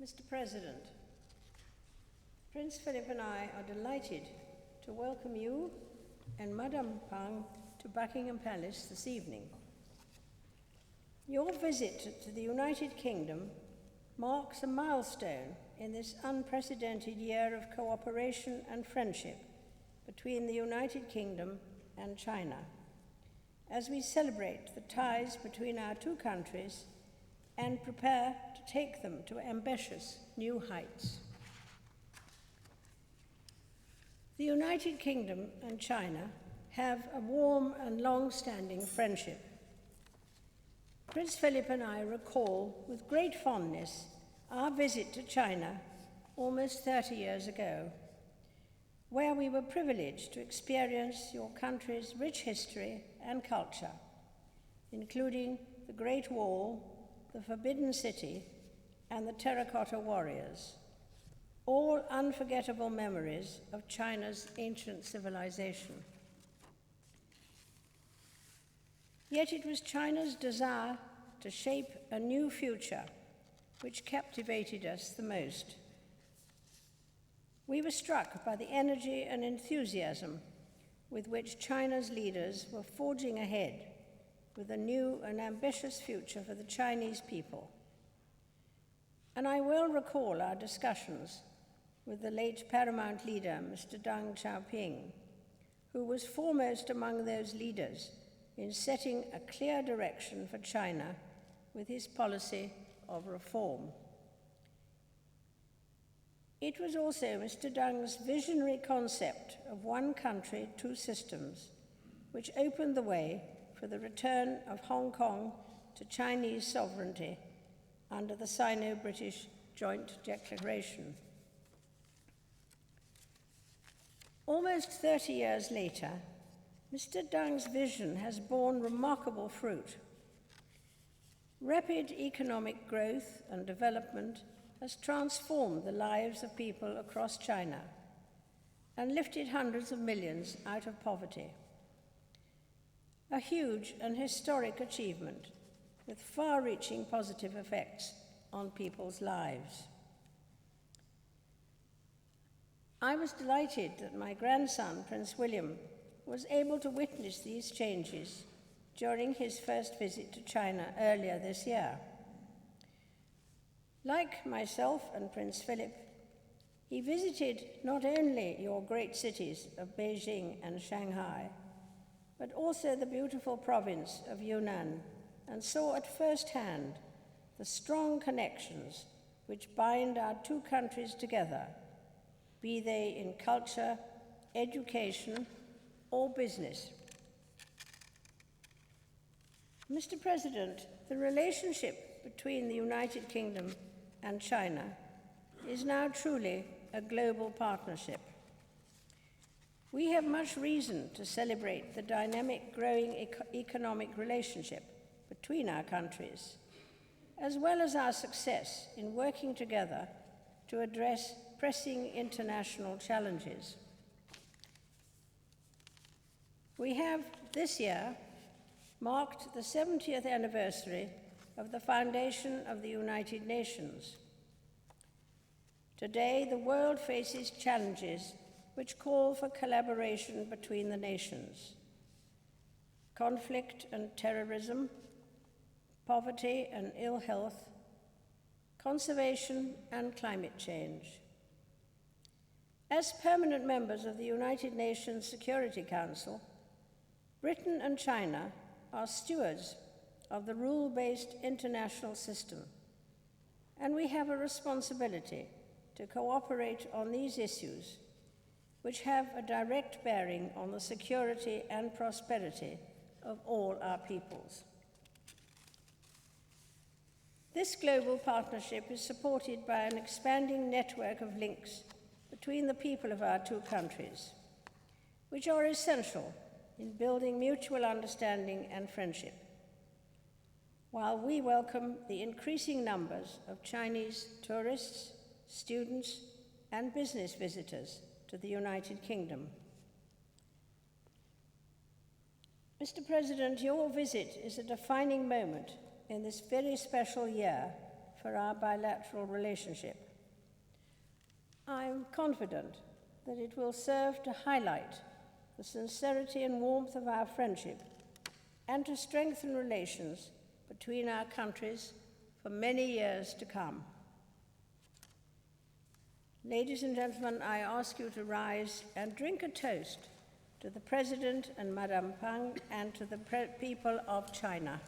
Mr. President, Prince Philip and I are delighted to welcome you and Madame Pang to Buckingham Palace this evening. Your visit to the United Kingdom marks a milestone in this unprecedented year of cooperation and friendship between the United Kingdom and China, as we celebrate the ties between our two countries and prepare to take them to ambitious new heights. The United Kingdom and China have a warm and long-standing friendship. Prince Philip and I recall with great fondness our visit to China almost 30 years ago, where we were privileged to experience your country's rich history and culture, including the Great Wall, the Forbidden City, and the Terracotta Warriors, all unforgettable memories of China's ancient civilization. Yet it was China's desire to shape a new future which captivated us the most. We were struck by the energy and enthusiasm with which China's leaders were forging ahead with a new and ambitious future for the Chinese people. And I well recall our discussions with the late paramount leader, Mr. Deng Xiaoping, who was foremost among those leaders in setting a clear direction for China with his policy of reform. It was also Mr. Deng's visionary concept of one country, two systems, which opened the way for the return of Hong Kong to Chinese sovereignty under the Sino-British Joint Declaration. Almost 30 years later, Mr. Deng's vision has borne remarkable fruit. Rapid economic growth and development has transformed the lives of people across China and lifted hundreds of millions out of poverty. A huge and historic achievement with far-reaching positive effects on people's lives. I was delighted that my grandson, Prince William, was able to witness these changes during his first visit to China earlier this year. Like myself and Prince Philip, he visited not only your great cities of Beijing and Shanghai, but also the beautiful province of Yunnan, and saw at first hand the strong connections which bind our two countries together, be they in culture, education, or business. Mr. President, the relationship between the United Kingdom and China is now truly a global partnership. We have much reason to celebrate the dynamic, growing economic relationship between our countries, as well as our success in working together to address pressing international challenges. We have this year marked the 70th anniversary of the foundation of the United Nations. Today, the world faces challenges which call for collaboration between the nations. Conflict and terrorism, poverty and ill health, conservation and climate change. As permanent members of the United Nations Security Council, Britain and China are stewards of the rule-based international system, and we have a responsibility to cooperate on these issues, which have a direct bearing on the security and prosperity of all our peoples. This global partnership is supported by an expanding network of links between the people of our two countries, which are essential in building mutual understanding and friendship. While we welcome the increasing numbers of Chinese tourists, students, and business visitors to the United Kingdom. Mr. President, your visit is a defining moment in this very special year for our bilateral relationship. I am confident that it will serve to highlight the sincerity and warmth of our friendship and to strengthen relations between our countries for many years to come. Ladies and gentlemen, I ask you to rise and drink a toast to the President and Madame Peng and to the people of China.